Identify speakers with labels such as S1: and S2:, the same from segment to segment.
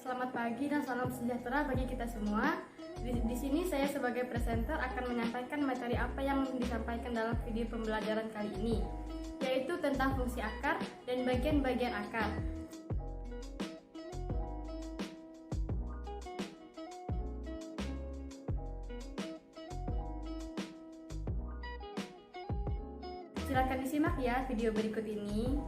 S1: Selamat pagi dan salam sejahtera bagi kita semua. Di sini saya sebagai presenter akan menyampaikan materi apa yang disampaikan dalam video pembelajaran kali ini, yaitu tentang fungsi akar dan bagian-bagian akar. Silakan disimak ya video berikut ini.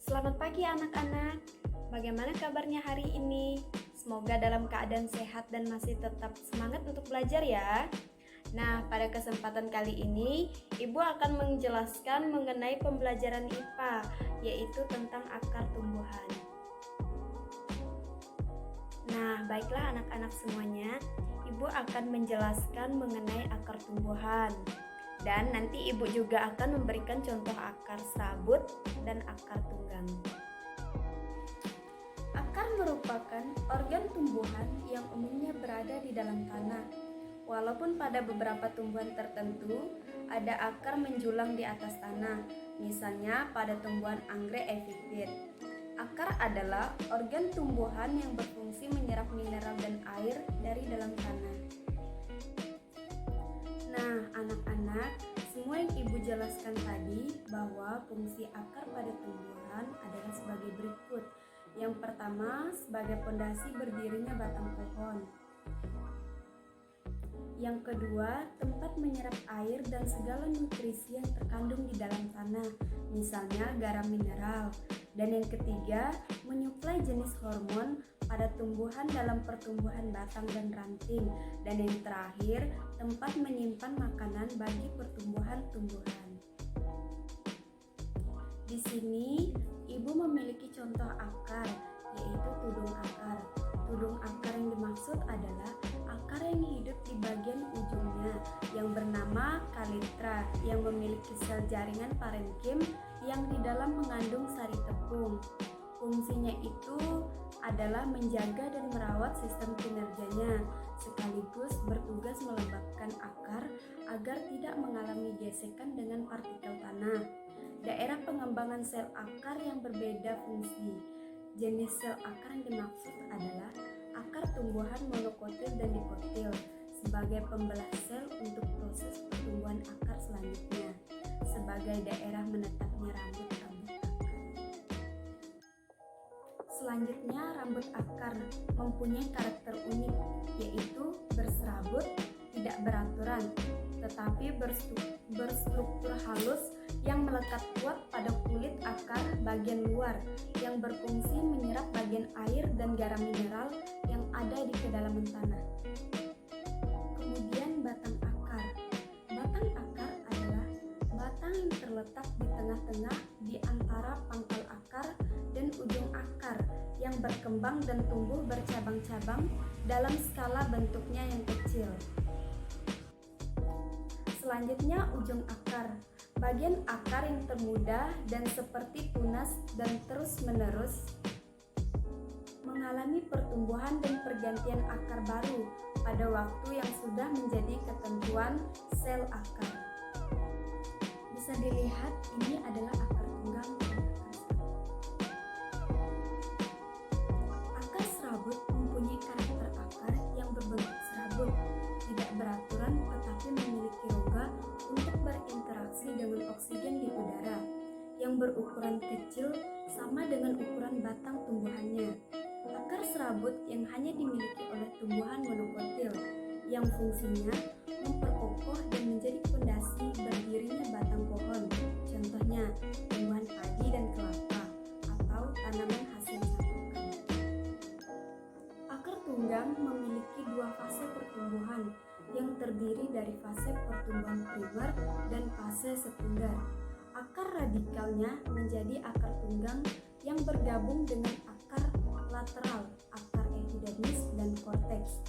S2: Selamat pagi anak-anak, bagaimana kabarnya hari ini? Semoga dalam keadaan sehat dan masih tetap semangat untuk belajar ya. Nah, pada kesempatan kali ini, Ibu akan menjelaskan mengenai pembelajaran IPA, yaitu tentang akar tumbuhan. Nah, baiklah anak-anak semuanya, Ibu akan menjelaskan mengenai akar tumbuhan. Dan nanti Ibu juga akan memberikan contoh akar serabut dan akar tunggang. Akar merupakan organ tumbuhan yang umumnya berada di dalam tanah. Walaupun pada beberapa tumbuhan tertentu ada akar menjulang di atas tanah, misalnya pada tumbuhan anggrek epifit. Akar adalah organ tumbuhan yang berfungsi menyerap mineral dan air dari dalam tanah. Nah, anak-anak, semua yang Ibu jelaskan tadi bahwa fungsi akar pada tumbuhan adalah sebagai berikut. Yang pertama, sebagai pondasi berdirinya batang pohon. Yang kedua, tempat menyerap air dan segala nutrisi yang terkandung di dalam tanah, misalnya garam mineral. Dan yang ketiga, menyuplai jenis hormon pada tumbuhan dalam pertumbuhan batang dan ranting. Dan yang terakhir, tempat menyimpan makanan bagi pertumbuhan-tumbuhan. Di sini, Ibu memiliki contoh akar, yaitu tudung akar. Tudung akar yang dimaksud adalah akar yang hidup di bagian ujungnya yang bernama kalitra, yang memiliki sel jaringan parenkim yang di dalam mengandung sari tepung. Fungsinya itu adalah menjaga dan merawat sistem kinerjanya, sekaligus bertugas melembabkan akar agar tidak mengalami gesekan dengan partikel tanah. Daerah pengembangan sel akar yang berbeda fungsi. Jenis sel akar yang dimaksud adalah akar tumbuhan monokotil dan dikotil sebagai pembelah sel untuk proses pertumbuhan akar selanjutnya, sebagai daerah menetapnya rambut-rambut akar. Selanjutnya, rambut akar mempunyai karakter unik, yaitu berserabut, tidak beraturan, tetapi berstruktur halus yang melekat kuat pada kulit akar bagian luar yang berfungsi menyerap bagian air dan garam mineral yang ada di kedalaman tanah. Kemudian batang akar. Batang akar adalah batang yang terletak di tengah-tengah di antara pangkal akar dan ujung akar yang berkembang dan tumbuh bercabang-cabang dalam skala bentuknya yang kecil. Selanjutnya, ujung akar. Bagian akar yang termuda dan seperti tunas dan terus-menerus mengalami pertumbuhan dan pergantian akar baru pada waktu yang sudah menjadi ketentuan sel akar. Bisa dilihat ini adalah akar tunggang dan akar serabut. Akar serabut mempunyai karakter akar yang berbentuk serabut, tidak beraturan tetapi memiliki rongga untuk berinteraksi dengan oksigen di udara yang berukuran kecil sama dengan ukuran batang tumbuhannya. Akar serabut yang hanya dimiliki oleh tumbuhan monokotil yang fungsinya memperkokoh dan menjadi fondasi berdirinya batang pohon, contohnya tumbuhan padi dan kelapa atau tanaman hasil campuran. Akar tunggang memiliki dua fase pertumbuhan yang terdiri dari fase pertumbuhan primer dan fase sekunder. Akar radikalnya menjadi akar tunggang yang bergabung dengan akar lateral, akar epidermis dan korteks.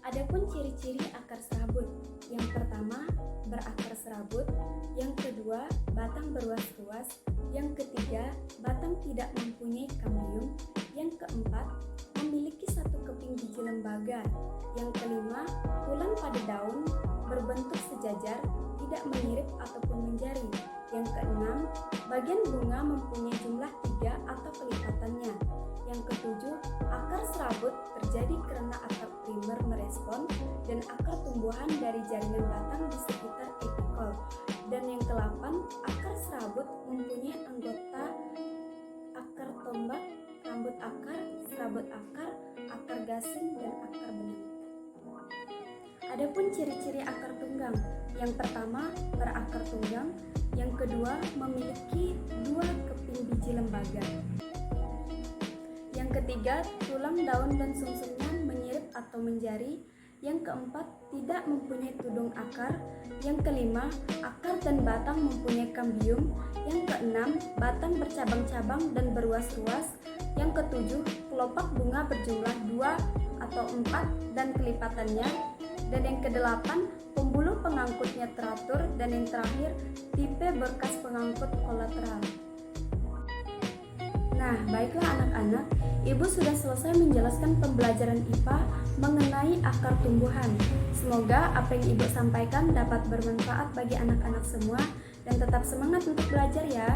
S2: Adapun ciri-ciri akar serabut, yang pertama berakar serabut, yang kedua batang berruas-ruas, yang ketiga batang tidak mempunyai kambium, yang keempat memiliki satu keping biji lembaga, yang kelima tulang pada daun berbentuk sejajar, tidak mengirit ataupun menjari. Yang keenam, bagian bunga mempunyai jumlah 3 atau kelipatannya. Yang ketujuh, akar serabut terjadi karena akar primer merespon dan akar tumbuhan dari jaringan batang di sekitar epikol. Dan yang ke-8, akar serabut mempunyai anggota akar tombak, rambut akar, serabut akar, akar gasing, dan akar benang. Adapun ciri-ciri akar tunggang, yang pertama berakar tunggang, yang kedua memiliki 2 keping biji lembaga, yang ketiga tulang daun dan sumsumnya menyirip atau menjari, yang keempat tidak mempunyai tudung akar, yang kelima akar dan batang mempunyai kambium, yang keenam batang bercabang-cabang dan berruas-ruas, yang ketujuh kelopak bunga berjumlah 2 atau 4 dan kelipatannya, dan yang kedelapan pembuluh pengangkutnya teratur, dan yang terakhir tipe berkas pengangkut kolateral. Nah, baiklah anak-anak, Ibu sudah selesai menjelaskan pembelajaran IPA mengenai akar tumbuhan. Semoga apa yang Ibu sampaikan dapat bermanfaat bagi anak-anak semua dan tetap semangat untuk belajar ya.